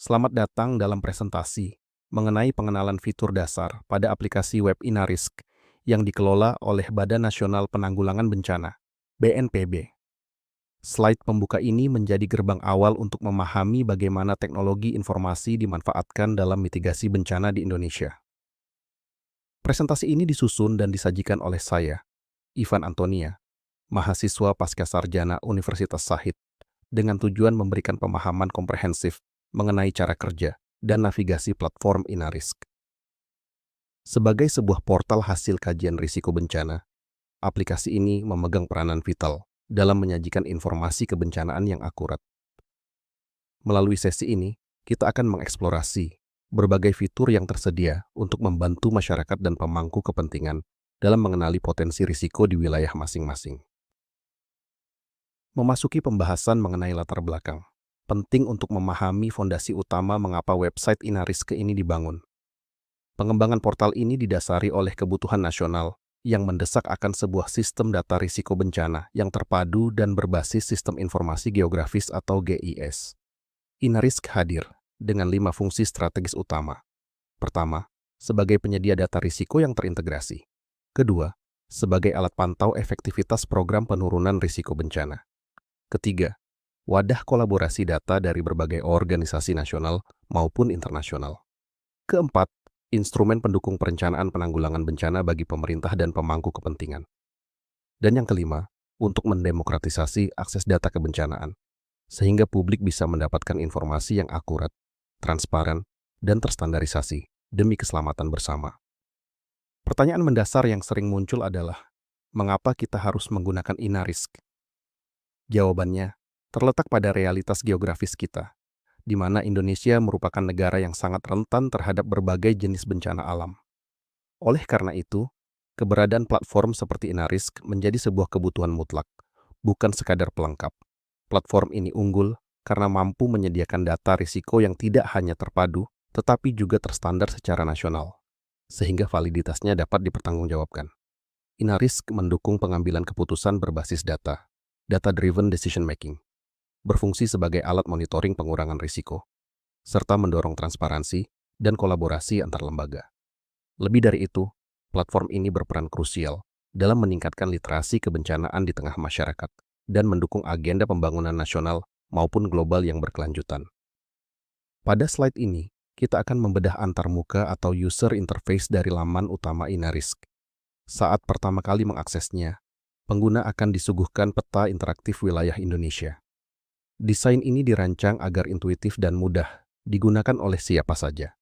Selamat datang dalam presentasi mengenai pengenalan fitur dasar pada aplikasi web Inarisk yang dikelola oleh Badan Nasional Penanggulangan Bencana, BNPB. Slide pembuka ini menjadi gerbang awal untuk memahami bagaimana teknologi informasi dimanfaatkan dalam mitigasi bencana di Indonesia. Presentasi ini disusun dan disajikan oleh saya, Ivan Antonia, mahasiswa pascasarjana Universitas Shahid, dengan tujuan memberikan pemahaman komprehensif mengenai cara kerja dan navigasi platform Inarisk. Sebagai sebuah portal hasil kajian risiko bencana, aplikasi ini memegang peranan vital dalam menyajikan informasi kebencanaan yang akurat. Melalui sesi ini, kita akan mengeksplorasi berbagai fitur yang tersedia untuk membantu masyarakat dan pemangku kepentingan dalam mengenali potensi risiko di wilayah masing-masing. Memasuki pembahasan mengenai latar belakang, penting untuk memahami fondasi utama mengapa website Inarisk ini dibangun. Pengembangan portal ini didasari oleh kebutuhan nasional yang mendesak akan sebuah sistem data risiko bencana yang terpadu dan berbasis sistem informasi geografis atau GIS. Inarisk hadir dengan 5 fungsi strategis utama. Pertama, sebagai penyedia data risiko yang terintegrasi. Kedua, sebagai alat pantau efektivitas program penurunan risiko bencana. Ketiga, wadah kolaborasi data dari berbagai organisasi nasional maupun internasional. Keempat, instrumen pendukung perencanaan penanggulangan bencana bagi pemerintah dan pemangku kepentingan. Dan yang kelima, untuk mendemokratisasi akses data kebencanaan, sehingga publik bisa mendapatkan informasi yang akurat, transparan, dan terstandarisasi demi keselamatan bersama. Pertanyaan mendasar yang sering muncul adalah, mengapa kita harus menggunakan Inarisk? Jawabannya terletak pada realitas geografis kita, di mana Indonesia merupakan negara yang sangat rentan terhadap berbagai jenis bencana alam. Oleh karena itu, keberadaan platform seperti Inarisk menjadi sebuah kebutuhan mutlak, bukan sekadar pelengkap. Platform ini unggul karena mampu menyediakan data risiko yang tidak hanya terpadu, tetapi juga terstandar secara nasional, sehingga validitasnya dapat dipertanggungjawabkan. Inarisk mendukung pengambilan keputusan berbasis data-driven decision making, berfungsi sebagai alat monitoring pengurangan risiko, serta mendorong transparansi dan kolaborasi antar lembaga. Lebih dari itu, platform ini berperan krusial dalam meningkatkan literasi kebencanaan di tengah masyarakat dan mendukung agenda pembangunan nasional maupun global yang berkelanjutan. Pada slide ini, kita akan membedah antarmuka atau user interface dari laman utama Inarisk. Saat pertama kali mengaksesnya, pengguna akan disuguhkan peta interaktif wilayah Indonesia. Desain ini dirancang agar intuitif dan mudah digunakan oleh siapa saja.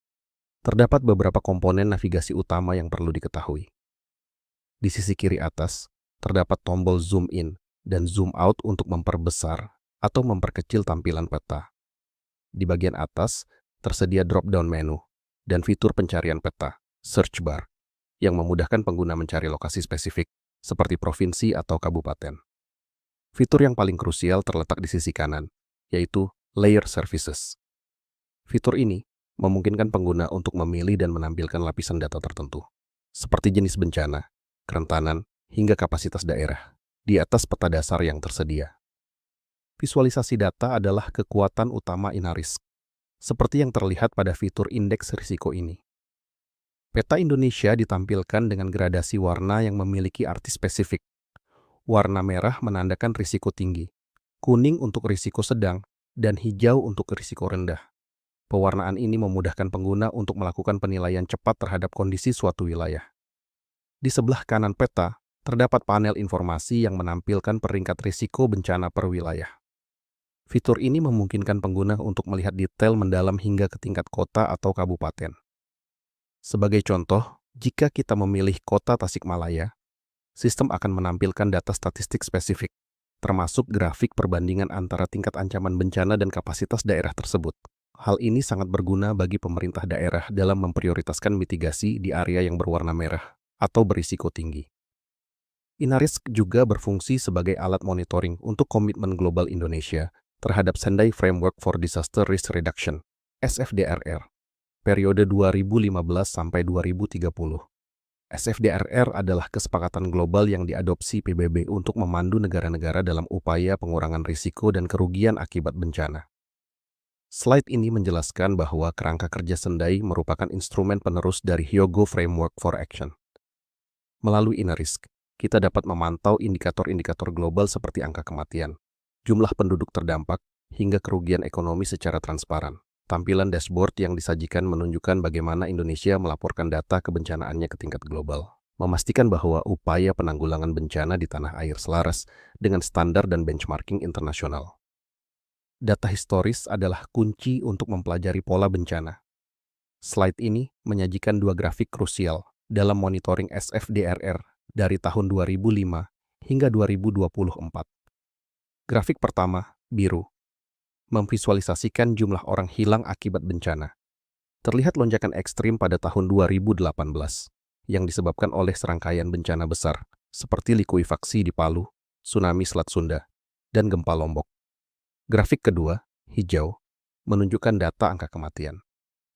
Terdapat beberapa komponen navigasi utama yang perlu diketahui. Di sisi kiri atas, terdapat tombol zoom in dan zoom out untuk memperbesar atau memperkecil tampilan peta. Di bagian atas, tersedia drop-down menu dan fitur pencarian peta, search bar, yang memudahkan pengguna mencari lokasi spesifik, seperti provinsi atau kabupaten. Fitur yang paling krusial terletak di sisi kanan, yaitu Layer Services. Fitur ini memungkinkan pengguna untuk memilih dan menampilkan lapisan data tertentu, seperti jenis bencana, kerentanan, hingga kapasitas daerah, di atas peta dasar yang tersedia. Visualisasi data adalah kekuatan utama Inarisk, seperti yang terlihat pada fitur indeks risiko ini. Peta Indonesia ditampilkan dengan gradasi warna yang memiliki arti spesifik. Warna merah menandakan risiko tinggi, kuning untuk risiko sedang, dan hijau untuk risiko rendah. Pewarnaan ini memudahkan pengguna untuk melakukan penilaian cepat terhadap kondisi suatu wilayah. Di sebelah kanan peta, terdapat panel informasi yang menampilkan peringkat risiko bencana per wilayah. Fitur ini memungkinkan pengguna untuk melihat detail mendalam hingga ke tingkat kota atau kabupaten. Sebagai contoh, jika kita memilih kota Tasikmalaya, sistem akan menampilkan data statistik spesifik, termasuk grafik perbandingan antara tingkat ancaman bencana dan kapasitas daerah tersebut. Hal ini sangat berguna bagi pemerintah daerah dalam memprioritaskan mitigasi di area yang berwarna merah atau berisiko tinggi. Inarisk juga berfungsi sebagai alat monitoring untuk Komitmen Global Indonesia terhadap Sendai Framework for Disaster Risk Reduction, SFDRR, periode 2015 sampai 2030. SFDRR adalah kesepakatan global yang diadopsi PBB untuk memandu negara-negara dalam upaya pengurangan risiko dan kerugian akibat bencana. Slide ini menjelaskan bahwa kerangka kerja Sendai merupakan instrumen penerus dari Hyogo Framework for Action. Melalui Inarisk, kita dapat memantau indikator-indikator global seperti angka kematian, jumlah penduduk terdampak, hingga kerugian ekonomi secara transparan. Tampilan dashboard yang disajikan menunjukkan bagaimana Indonesia melaporkan data kebencanaannya ke tingkat global, memastikan bahwa upaya penanggulangan bencana di tanah air selaras dengan standar dan benchmarking internasional. Data historis adalah kunci untuk mempelajari pola bencana. Slide ini menyajikan dua grafik krusial dalam monitoring SFDRR dari tahun 2005 hingga 2024. Grafik pertama, biru, memvisualisasikan jumlah orang hilang akibat bencana. Terlihat lonjakan ekstrim pada tahun 2018 yang disebabkan oleh serangkaian bencana besar seperti likuifaksi di Palu, tsunami Selat Sunda, dan gempa Lombok. Grafik kedua, hijau, menunjukkan data angka kematian.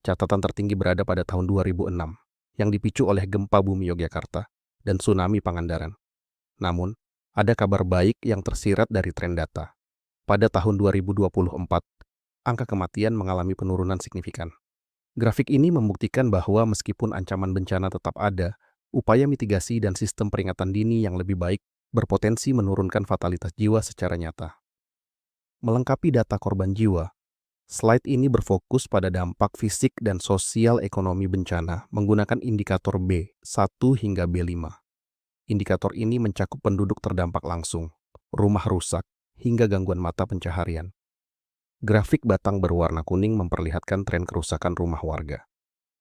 Catatan tertinggi berada pada tahun 2006 yang dipicu oleh gempa bumi Yogyakarta dan tsunami Pangandaran. Namun, ada kabar baik yang tersirat dari tren data. Pada tahun 2024, angka kematian mengalami penurunan signifikan. Grafik ini membuktikan bahwa meskipun ancaman bencana tetap ada, upaya mitigasi dan sistem peringatan dini yang lebih baik berpotensi menurunkan fatalitas jiwa secara nyata. Melengkapi data korban jiwa, slide ini berfokus pada dampak fisik dan sosial ekonomi bencana menggunakan indikator B1 hingga B5. Indikator ini mencakup penduduk terdampak langsung, rumah rusak, hingga gangguan mata pencaharian. Grafik batang berwarna kuning memperlihatkan tren kerusakan rumah warga.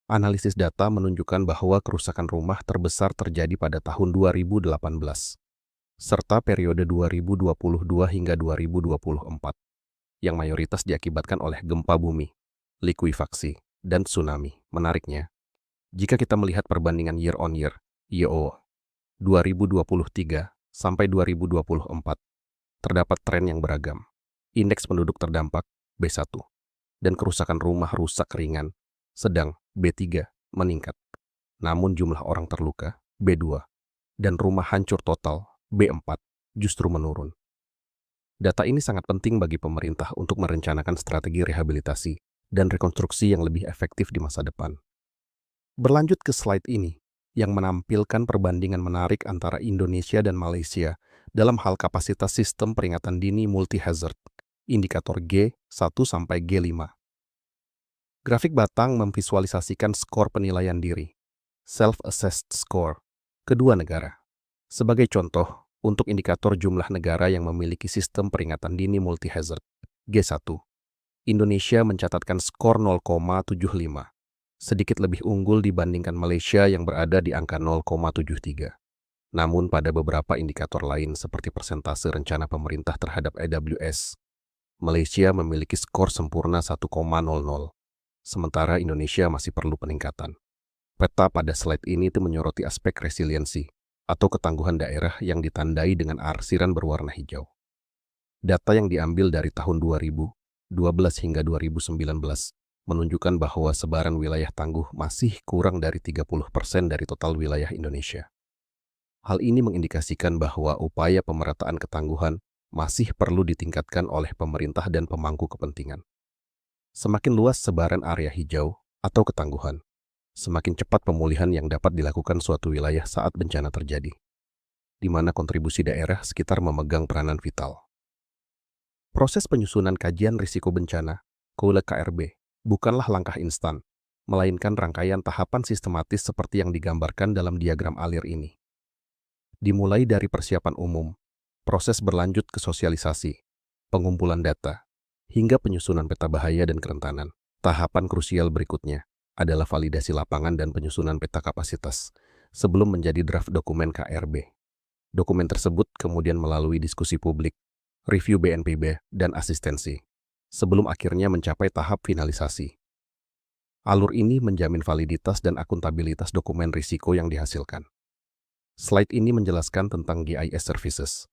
Analisis data menunjukkan bahwa kerusakan rumah terbesar terjadi pada tahun 2018, serta periode 2022 hingga 2024, yang mayoritas diakibatkan oleh gempa bumi, likuifaksi, dan tsunami. Menariknya, jika kita melihat perbandingan year on year, YoY, 2023 sampai 2024, terdapat tren yang beragam. Indeks penduduk terdampak B1 dan kerusakan rumah rusak ringan, sedang B3 meningkat. Namun jumlah orang terluka B2 dan rumah hancur total B4 justru menurun. Data ini sangat penting bagi pemerintah untuk merencanakan strategi rehabilitasi dan rekonstruksi yang lebih efektif di masa depan. Berlanjut ke slide ini, yang menampilkan perbandingan menarik antara Indonesia dan Malaysia dalam hal kapasitas sistem peringatan dini multi-hazard, indikator G1 sampai G5. Grafik batang memvisualisasikan skor penilaian diri, self-assessed score, kedua negara. Sebagai contoh, untuk indikator jumlah negara yang memiliki sistem peringatan dini multi-hazard, G1, Indonesia mencatatkan skor 0,75. Sedikit lebih unggul dibandingkan Malaysia yang berada di angka 0,73. Namun pada beberapa indikator lain seperti persentase rencana pemerintah terhadap AWS, Malaysia memiliki skor sempurna 1,00, sementara Indonesia masih perlu peningkatan. Peta pada slide ini menyoroti aspek resiliensi atau ketangguhan daerah yang ditandai dengan arsiran berwarna hijau. Data yang diambil dari tahun 2012 hingga 2019 menunjukkan bahwa sebaran wilayah tangguh masih kurang dari 30% dari total wilayah Indonesia. Hal ini mengindikasikan bahwa upaya pemerataan ketangguhan masih perlu ditingkatkan oleh pemerintah dan pemangku kepentingan. Semakin luas sebaran area hijau atau ketangguhan, semakin cepat pemulihan yang dapat dilakukan suatu wilayah saat bencana terjadi, di mana kontribusi daerah sekitar memegang peranan vital. Proses penyusunan kajian risiko bencana, KRB, bukanlah langkah instan, melainkan rangkaian tahapan sistematis seperti yang digambarkan dalam diagram alir ini. Dimulai dari persiapan umum, proses berlanjut ke sosialisasi, pengumpulan data, hingga penyusunan peta bahaya dan kerentanan. Tahapan krusial berikutnya adalah validasi lapangan dan penyusunan peta kapasitas sebelum menjadi draft dokumen KRB. Dokumen tersebut kemudian melalui diskusi publik, review BNPB, dan asistensi, sebelum akhirnya mencapai tahap finalisasi. Alur ini menjamin validitas dan akuntabilitas dokumen risiko yang dihasilkan. Slide ini menjelaskan tentang GIS Services,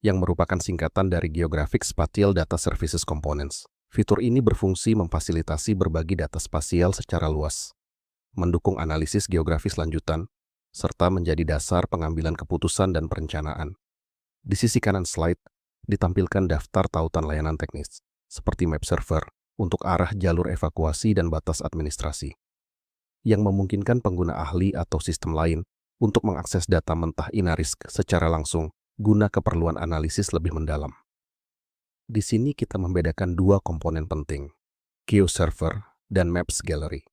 yang merupakan singkatan dari Geographic Spatial Data Services Components. Fitur ini berfungsi memfasilitasi berbagi data spasial secara luas, mendukung analisis geografis lanjutan, serta menjadi dasar pengambilan keputusan dan perencanaan. Di sisi kanan slide, ditampilkan daftar tautan layanan teknis, seperti map server, untuk arah jalur evakuasi dan batas administrasi, yang memungkinkan pengguna ahli atau sistem lain untuk mengakses data mentah Inarisk secara langsung guna keperluan analisis lebih mendalam. Di sini kita membedakan dua komponen penting, GeoServer dan Maps Gallery.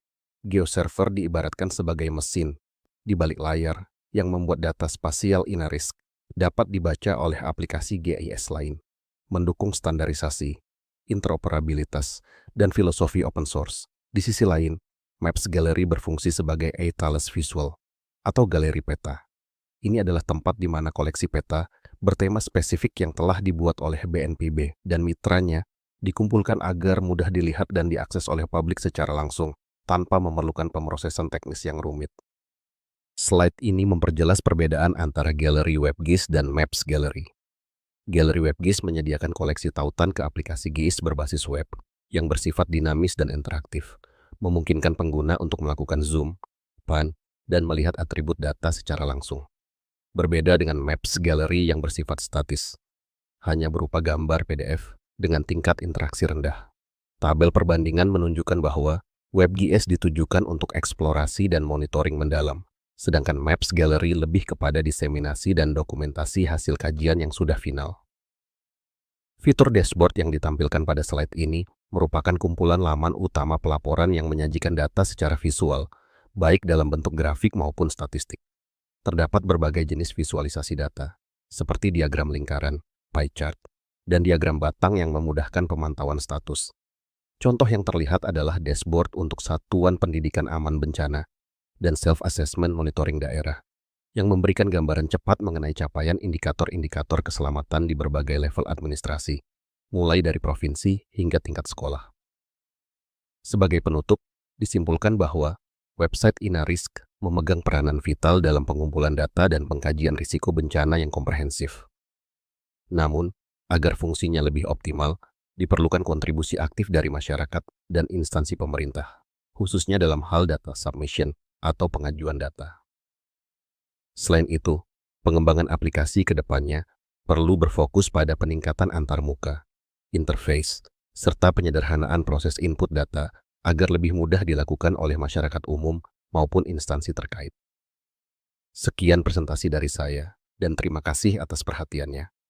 GeoServer diibaratkan sebagai mesin di balik layar yang membuat data spasial Inarisk dapat dibaca oleh aplikasi GIS lain, mendukung standarisasi, interoperabilitas, dan filosofi open source. Di sisi lain, Maps Gallery berfungsi sebagai Atlas Visual atau galeri peta. Ini adalah tempat di mana koleksi peta bertema spesifik yang telah dibuat oleh BNPB dan mitranya dikumpulkan agar mudah dilihat dan diakses oleh publik secara langsung tanpa memerlukan pemrosesan teknis yang rumit. Slide ini memperjelas perbedaan antara Gallery WebGIS dan Maps Gallery. Gallery WebGIS menyediakan koleksi tautan ke aplikasi GIS berbasis web yang bersifat dinamis dan interaktif, memungkinkan pengguna untuk melakukan zoom, pan, dan melihat atribut data secara langsung. Berbeda dengan Maps Gallery yang bersifat statis, hanya berupa gambar PDF dengan tingkat interaksi rendah. Tabel perbandingan menunjukkan bahwa WebGIS ditujukan untuk eksplorasi dan monitoring mendalam, sedangkan Maps Gallery lebih kepada diseminasi dan dokumentasi hasil kajian yang sudah final. Fitur dashboard yang ditampilkan pada slide ini merupakan kumpulan laman utama pelaporan yang menyajikan data secara visual, baik dalam bentuk grafik maupun statistik. Terdapat berbagai jenis visualisasi data, seperti diagram lingkaran, pie chart, dan diagram batang yang memudahkan pemantauan status. Contoh yang terlihat adalah dashboard untuk Satuan Pendidikan Aman Bencana dan Self-Assessment Monitoring Daerah, yang memberikan gambaran cepat mengenai capaian indikator-indikator keselamatan di berbagai level administrasi, mulai dari provinsi hingga tingkat sekolah. Sebagai penutup, disimpulkan bahwa website Inarisk memegang peranan vital dalam pengumpulan data dan pengkajian risiko bencana yang komprehensif. Namun, agar fungsinya lebih optimal, diperlukan kontribusi aktif dari masyarakat dan instansi pemerintah, khususnya dalam hal data submission atau pengajuan data. Selain itu, pengembangan aplikasi ke depannya perlu berfokus pada peningkatan antarmuka, interface, serta penyederhanaan proses input data agar lebih mudah dilakukan oleh masyarakat umum maupun instansi terkait. Sekian presentasi dari saya, dan terima kasih atas perhatiannya.